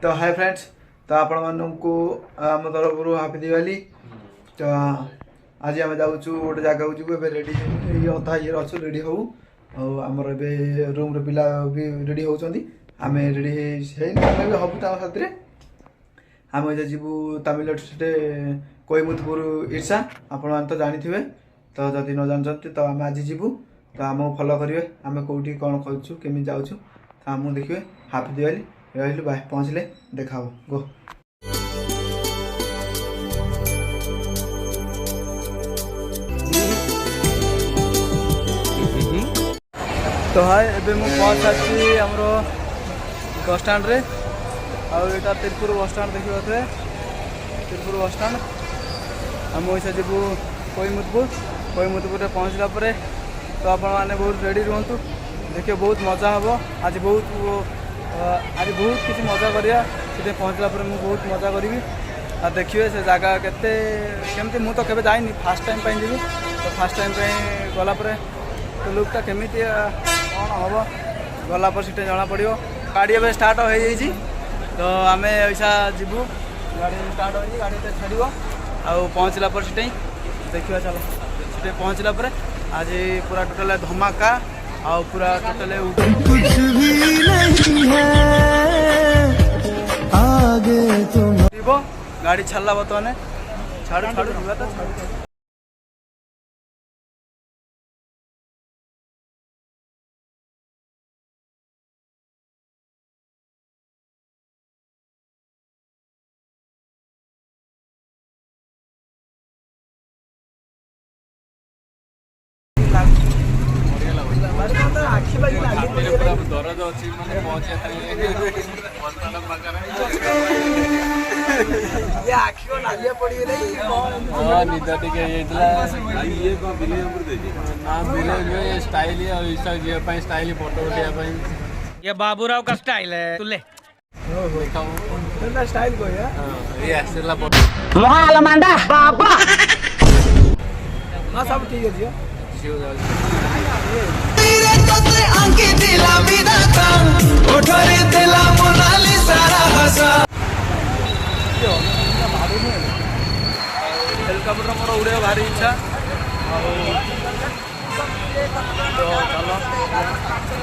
तो hi friends, तो आपण मानू आम तरफ हापी दिवाली। तो आज आम जाऊँ गोटे जगह जीवु रेडी अधा ये अच्छु रेडी हो आमर ए रूम पिला भी रेडी होती आम रेडी हबू साथ आम जीवु तमिलनाडु स्टेट कोयमुतपुर ईर्षा आपण मैंने तो जानी थे। तो जदि न जानते तो आम आज जीवु तो आमको फॉलो करेंगे आम कौटी कौन करूँ केमी जाऊँ तो आमको देखिए। हापी दिवाली रही बाय पहुँचले देखा गो। तो हाय एबे मु पहुँच सारी आमर बस स्टैंड रे आटा तिरपुर बस स्टैंड देखिए थे तिरपुर बस स्टैंड आम ऐसा जीवु कोयमुतपुर पहुँचला तो आपण मैंने बहुत रेडी रुहतु देखिए बहुत मजा हम आज बहुत किसी मजा करिया सीधे पहुँचला बहुत मजा करी आ देखिए से जगह केमती मु तो केबे जाइनी फास्ट टाइम पे जी तो फास्ट टाइम पे गला तो लुकटा केमी कौन हम गला सीटे जना पड़ो। गाड़ी एवं स्टार्ट हो जाइए तो आम ऐसा जीवु गाड़ी स्टार्ट हो गाड़ी छाड़ आउ पहुँचला सीटे देखिए चलो सीटे पहुँचला आज पूरा टोटल धमाका और पूरा टोटल कुछ भी नहीं है आगे तुम गाड़ी छाड़ा बर्तमान छाड़ू छाड़ू तो छाड़ू दरद अच्छी निद टे स्टाइल स्टाइल फोटो उठाई ये बाबूराव का स्टाइल है तुले स्टाइल को बाबा हाँ सब ठीक है हेलीकॉप्टर मोर उड़े भारी इच्छा तो चलो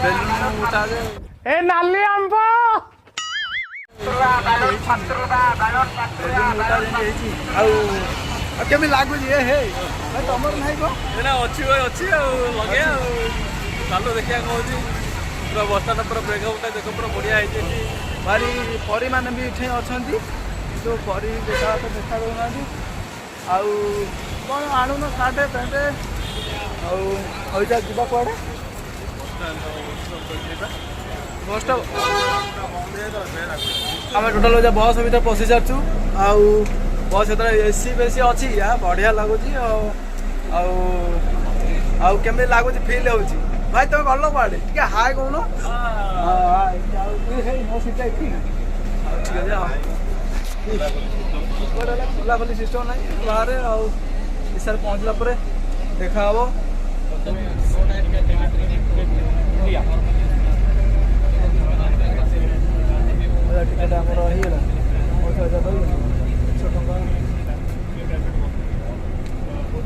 बेलून उठा दे ए नाली आंब केमी लागू हे तमर नहीं को अच्छी अच्छी लगे चलो देखा कौन पूरा बस्ता पूरा ब्रेकअप देख पूरा बढ़िया है भारी परी मैंने भी ये अच्छा जो परी देखा तो देखा देना आउ कौन आणुन सार्ट पैंट आईजा जा कड़े बस आम टोटाल बस भर पशि सारू आउ बस जो एसी बेसी अच्छी बढ़िया लगुच केमी लगुच फिल हो भाई तुम गल कड़े टे हाय कौन मो सीट ठीक है खोला खोली सिस्टम ना बाहर आसार पहुँचला देखा हम टिकेट आमर होगा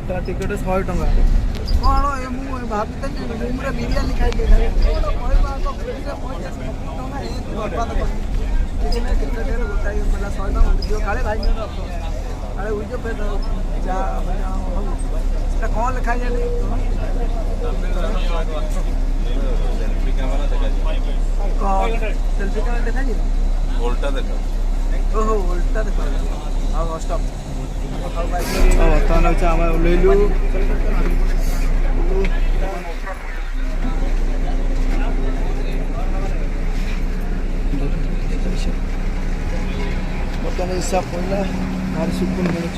100 टिकेट 100 टंका कौन भाभी रूम बिरियानी खाई काले भाई काले उइजो पे कौन लिखाई सेल्फी कैमरा देखा उल्टा देखा ओहो उल्टा देखा हाँ स्टॉप बर्तमान आम ओल्लू बर्तमान हिसाब पड़ा भारी सुकून मिलूँ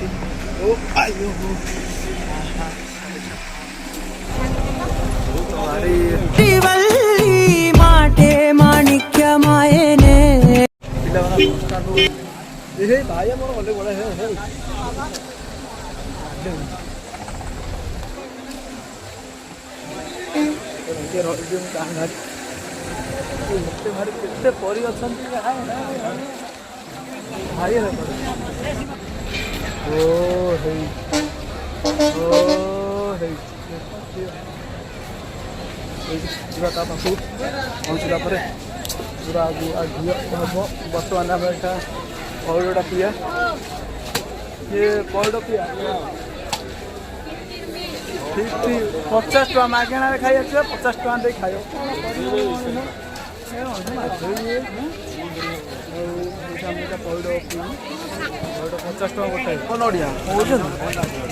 माटे माणिक्य मायने भाई मोर गले बड़ा है भारी केते परी अच्छा ଭାଇ ହେଲା ଓ ହେଇ ଯିବା ତା ପାଖକୁ ପହଞ୍ଚିଲା ପରେ ପୁରା ଘିଅ ହେବ। ବର୍ତ୍ତମାନ ଆମେ ଏଇଟା ପଇଡ଼ଟା ପିଇବା। ଇଏ ପଇଡ଼ ପିଇବା ଠିକ୍ 50 ଟଙ୍କା ମାଗଣାରେ ଖାଇ ଆସିବା। 50 ଟଙ୍କା ଦେଇ ଖାଇବ ପଇଡ଼ ପିଇବୁ। ପଇଡ଼ 50 ଟଙ୍କା ଗୋଟେ। ମୋ ନଡ଼ିଆ କହୁଛନ୍ତି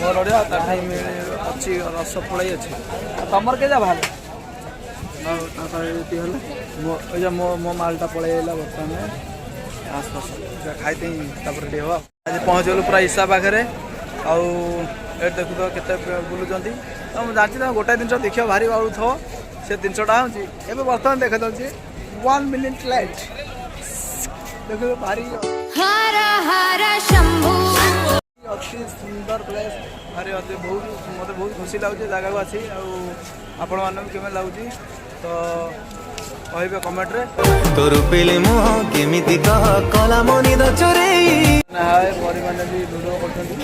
ମୋ ନଡ଼ିଆ ତା ଟାଇମ୍ ଅଛି ରସ ପଳାଇ ଅଛି। ଆଉ ତମର କେଜା ବାହାରେ ଆଉ ତାପରେ ଏମିତି ହେଲେ ମୋ ମାଲଟା ପଳେଇ ଆସିଲା। ବର୍ତ୍ତମାନ ଆସପାସ ଖାଇଦେଇ ତାପରେ ଟିକେ ହେବ। ଆଜି ପହଞ୍ଚିଗଲୁ ପୁରା ଇସା ପାଖରେ। ଆଉ ଏଠି ଦେଖୁଥିବ କେତେ ବୁଲୁଛନ୍ତି। ତ ମୁଁ ଜାଣିଛି ତମେ ଗୋଟାଏ ଜିନିଷ ଦେଖିବ ଭାରି ବାଳୁଥିବ। ସେ ଜିନିଷଟା ହେଉଛି ଏବେ ବର୍ତ୍ତମାନ ଦେଖାଯାଉଛି 1 ମିନିଟ୍ ଲାଇଟ୍। ଦେଖୁଥିବ ଭାରି हर हर शंभू ଅତି ସୁନ୍ଦର ପ୍ଲେସ୍। ଭାରି ଅତି ବହୁତ ମୋତେ ବହୁତ ଖୁସି ଲାଗୁଛି ଜାଗାକୁ ଆସି। ଆଉ ଆପଣମାନଙ୍କୁ କେମିତି ଲାଗୁଛି ତ କହିବେ କମେଣ୍ଟରେ। ତୋର ପିଲେ ମୁହ କେମିତି କହ କଲା ମନିଦ ଚୋରେଇ। ହାଏ ପରିମାନେ ବି ଭିଡ଼ିଓ କରୁଛନ୍ତି।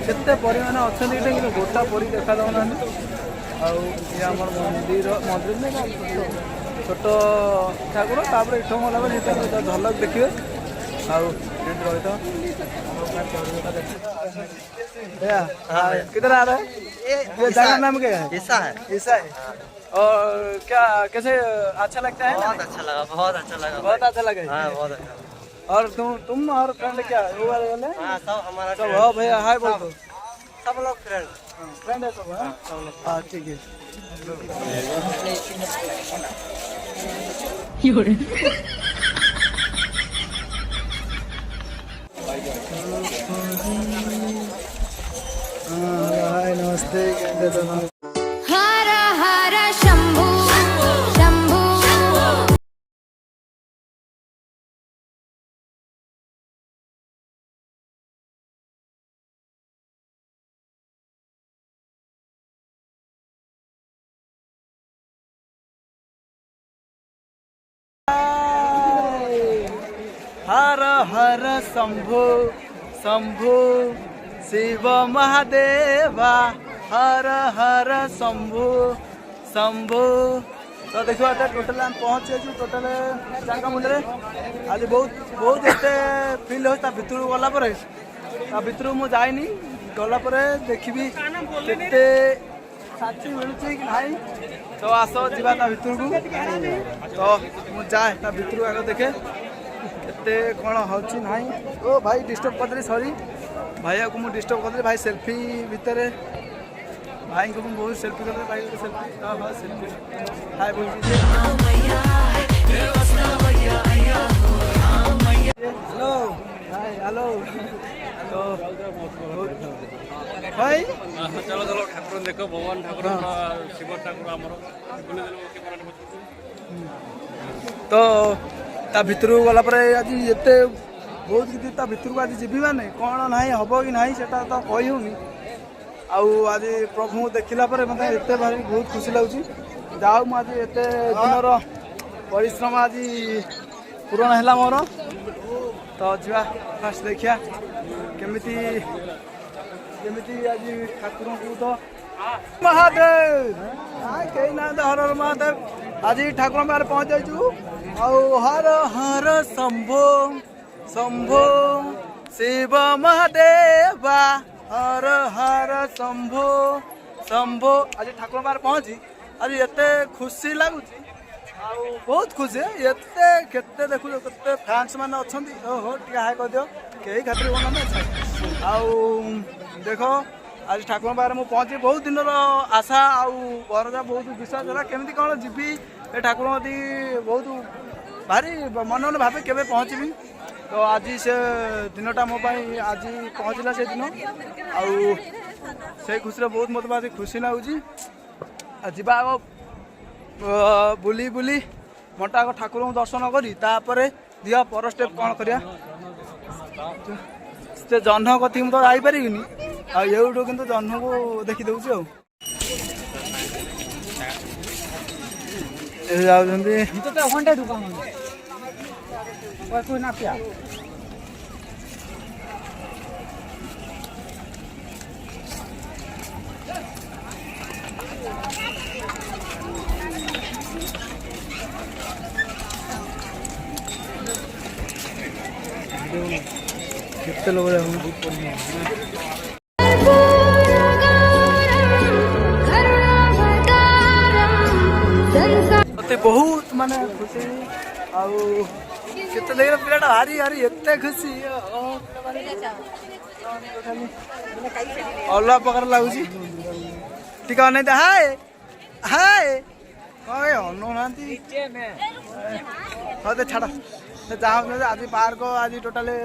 କେତେ ପରିମାଣ ଅଛନ୍ତି ଏଠି କିନ୍ତୁ ଗୋଟା ପରି ଦେଖାଯାଉନାହାନ୍ତି। ଆଉ ଇଏ ଆମର ମନ୍ଦିର ଛୋଟ ଠାକୁର। ତାପରେ ଏଠୁ ଗଲା ପରେ ସେଟା ଝଲକ ଦେଖିବେ। ଆଉ ଏଠି ରହିଥାଉ किधर आ रहा है ये जगह नाम क्या है? ईसा है। ईसा है। और क्या कैसे अच्छा लगता है? बहुत अच्छा लगा, बहुत अच्छा लगा। बहुत अच्छा लगा। हाँ बहुत अच्छा। और तुम और फ्रेंड क्या वो वाले हाँ सब हमारा सब हो भैया हाय बोल दो। सब लोग फ्रेंड फ्रेंड है सब। हाँ ठीक है। हाय नमस्ते। हर हर शंभू शंभू हर हर शंभु शंभु शिव महादेवा हर हर शंभु शंभु। तो देखो टोटाल आम पहुँची जाइए टोटाल जागा मुंडे। आज बहुत बहुत एते फिल हो भितर गला भितर मुझे जाइनी गला देखी केते साथी मिलूँ कि नाई। तो आस जा भितर को तो मुझे जाए भितर आग देखे केते कौन हो ना। ओ भाई डिस्टर्ब करदेली सॉरी भाई को मुझे डिस्टर्ब करदेली। भाई सेल्फी भितर भाई को बहुत सेल्फी कर भाई सेल्फी हाँ सेल्फी हाय बोल हेलो हाय हेलो। तो भाई चलो चलो ठाकुर देख भगवान ठाकुर शिव ठाकुर आमर तो ता भितर गला आज एते बहुत किसी ता भितर को आज जीवी माने कौन ना हम कि ना सेटा तो कही होनी। आज प्रभु देखला मतलब एत भारी बहुत खुशी लगुच। जाओ आज एत दिन परिश्रम आज पूरण है मोर। तो जा फास्ट देखिया केमिति केमिति आज ठाकुर को तो महादेव कही ना हर हर महादेव। आज ठाकुर पाखे पहुँच जाइचु। हर हर शंभो शंभो शिव महादेवा हर हर शंभो शंभो। आज ठाकुर पाखे पहुँची आज एते खुशी लगुच। बहुत खुशी एते केते देखु केते फैंस मान अच्छा ओहो टे हाय कर दियो कई खातिर बना देख। आज ठाकुर पाखे मुझे पहुँची बहुत दिन आशा आरजा बहुत विश्वास है केमी कौन जीवी ए ठाकुर बहुत भारी मन मन भावे केवे पहुँचबी। तो आज से दिनटा मो आज पहुँचला से दिन से खुशी बहुत मत आज खुशी लगुच। जा बुली बुली मटा ठाकुर को दर्शन करी तापर दिया पर स्टेप कौन करिया से जह्न कथी तो जापरि आउटू कि जह्न को देखी दूसरी କେତେ ଲୋକ ମତେ ବହୁତ ମାନେ ଖୁସି ଆଉ କେତେ ଦେଖିଲେ ପିଲାଟା ଭାରି ଭାରି ଏତେ ଖୁସି ଅଲଗା ପ୍ରକାର ଲାଗୁଛି ଟିକେ ଅନେଇ ହାଏ ହାଏ କଣ ଅନଉନାହାନ୍ତି ହଁ ଛାଡ଼ ଯାଉ ଆଜି ପାର୍କ ଆଜି ଟୋଟାଲି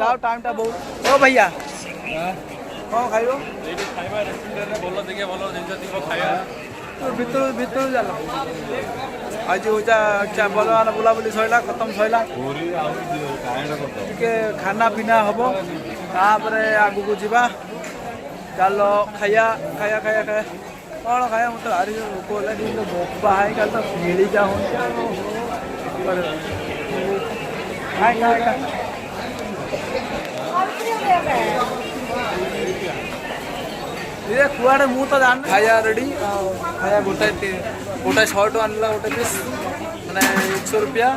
ଯାଉ ଟାଇମଟା ବହୁତ ଓ ଭैया କଣ ଖାଇବ ଭଲ ଦେଖିବା ଭଲ ଜିନିଷ ଥିବ ଖାଇବା ଭିତରୁ ଚାଲ ଆଜି ହଉଛି ଭଲ ମାନେ ବୁଲାବୁଲି ସରିଲା ଖତମ ସରିଲା ଟିକେ ଖାନା ପିନା ହବ ତାପରେ ଆଗକୁ ଯିବା ଚାଲ ଖାଇବା ଖାଇବା ଖାଇବା ଖାଇବା କ'ଣ ଖାଇବା ମୋତେ ଭାରି ଭୋକ ହେଲାଣି ବୋପା ହେଇ କାଲି ତ ମିଳି ଯାଉନି ये कुआड़े मु तो जान खाया रेडी खाया गोटाए 100 टका आनला गोटे पीस माने 100 रुपया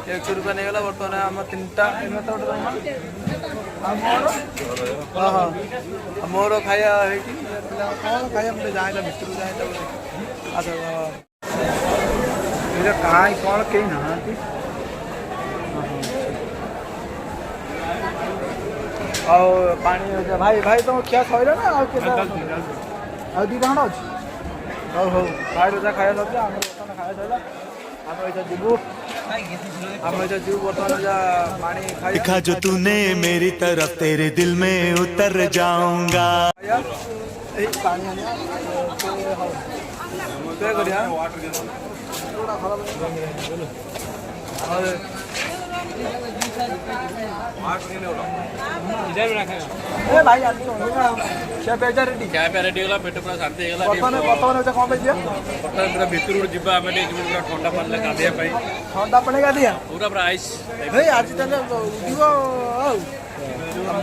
नहीं गला बर्तमान आम तीनटा मोर खाया कौन खाया मुझे जाए भितर जाए अच्छा कहीं कौन कहीं ना ଆଉ ପାଣି ଭାଇ ଭାଇ ତମ ଖିଆ ସଇଲା ନା ଆଉ କେତେ ଆଉ 2 ଘଣ୍ଟା ଅଛି ହଉ ହଉ ଭାଇ ରୋଜା ଖାଇବା ସରିଲା ଆମର ବର୍ତ୍ତମାନ ଖାଇବା ସରିଲା ଆମେ ଏଇଟା ଯିବୁ ବର୍ତ୍ତମାନ ଯା ପାଣି ଖାଇବା देखा जो तूने मेरी तरफ तेरे दिल में उतर जाऊंगा ଏଇ ପାଣି ଆଣିବା ହଉ ସେ କରିବା भाई रेडी क्या रेडी गला पेट पूरा शांति गला बर्तमान कौन पे दिया पूरा भितर जीवा आम ठंडा पानी गाधिया ठंडा पानी गाधिया पूरा पूरा आइस भाई आज उठिब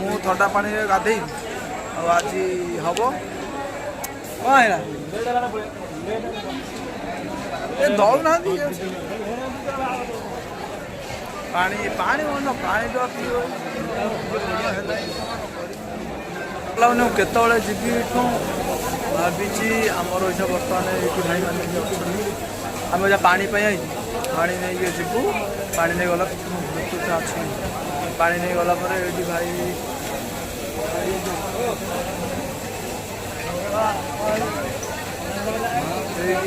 मु ठंडा पानी गाधे आज हम कौन है दौना पानी पानी मन पानी तो केतवे जीवी इठू भावी आमर इच्छा बर्तमान ये भाई मैंने आम जहाँ पानी पानी नहीं जीवु पानी नहीं गला अच्छी पानी नहीं गला ये भाई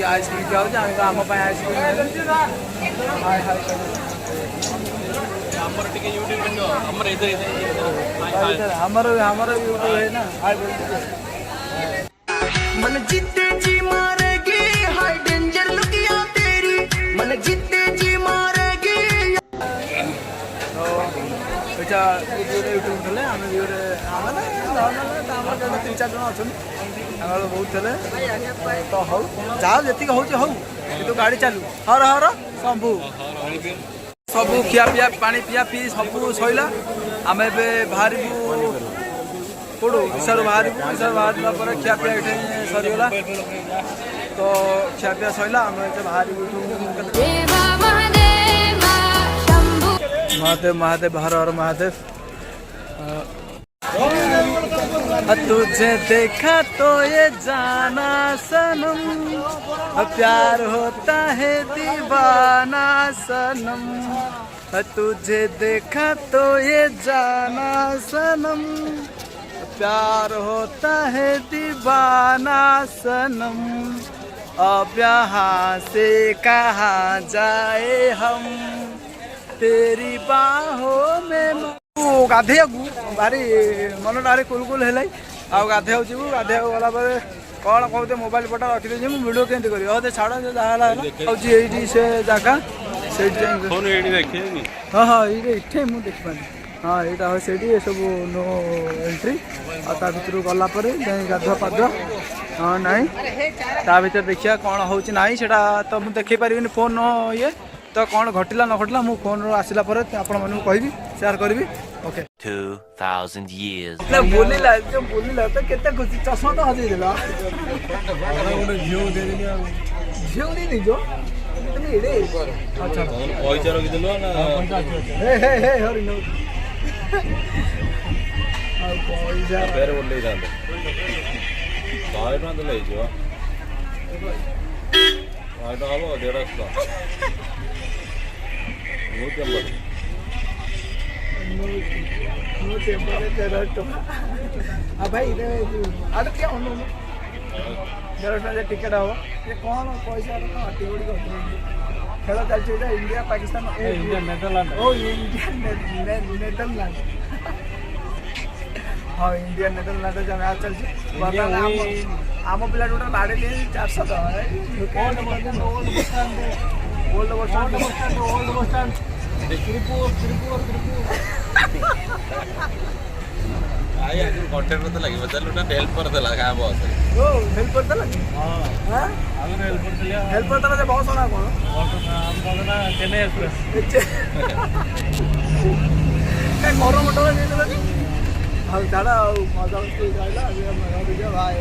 आइसक्रीम क्या आम आइसक्रीम हमारा यूट्यूब है ना मन जीते जी मारेगी हाय डेंजर लुकिया तेरी मन जीते जी मारेगी तो এটা यूट्यूब थे आम तीन चार जन अच्छा बहुत थे तो हौ जहाँ जी हूँ हौ कि गाड़ी चालू हर हर शंभु सबू खिया पिया पानी पिया पी सबू सैला आम ए बाहर कौटू विषारू बाहर खिया पिया ये सरीगला तो खिया पिया सैला आम बाहर महादेव महादेव हर हर महादेव तुझे देखा तो ये जाना सनम प्यार होता है दीवाना सनम तुझे देखा तो ये जाना सनम प्यार होता है दीवाना सनम अब यहाँ से कहाँ जाए हम तेरी बाहों में गाधे भारी मन भारी कुलकुल है गाधे जीवु गाधे गला कौन कहते मोबाइल पटा रखी मुझे वीडियो केमती करी हाँ छाड़ जहाँ ये से जगह से हाँ हाँ ये मुझे देखिपारे हाँ यहाँ से सब नो एंट्री आर भर गलापर गाधुआ पाधुआ हाँ ना ता भर देखिए कौन हो ना तो मुझे देखी पारि फोन ये तो कौन घटिला न घटिला मु फोन आसिला पर आपण मानू कहबी शेयर करबी ओके 2000 years. बोलिला जो बोलिला तो केते खुशी चश्मा तो हजई देला झिउ दे जो तुम एडे अच्छा पैसा रखिदेलु ना हे हरि नो आ पैसा ಬೇರೆ ಒಳ್ಳೆ ಇದೆ ಅಂತ 100 ಟଙ୍କା ଦେଲେ ହେଇଯିବ 100 ଟଙ୍କା ହବ 150 ଟଙ୍କା ବହୁତ ଜଲ୍ଦି नो टेम्परे तेरा तो आ भाई इधर आदर क्या होनो तेरा टिकट हवा ये कौन पैसा तो हट्टी गुड़ी को खेल चलছে इंडिया पाकिस्तान इंडिया नेदरलैंड ओ इंडिया नेदरलैंड हाँ इंडिया नेदरलैंड जो मैच चलছে आम पिला टोटल बाड़े 400 ओल्ड बस स्टैंड आय आगु कंटेंट तो लगी बदल उठा हेल्प कर देला का बॉस ओ हेल्प करता लगी हां आगु हेल्प कर दिया हेल्प करता जे बहुत सोना कोन हम बोलना चेन्नई एक्सप्रेस काय मोरो मोटो दे देला हां दादा मजा मस्ती जायला अभी हम भाई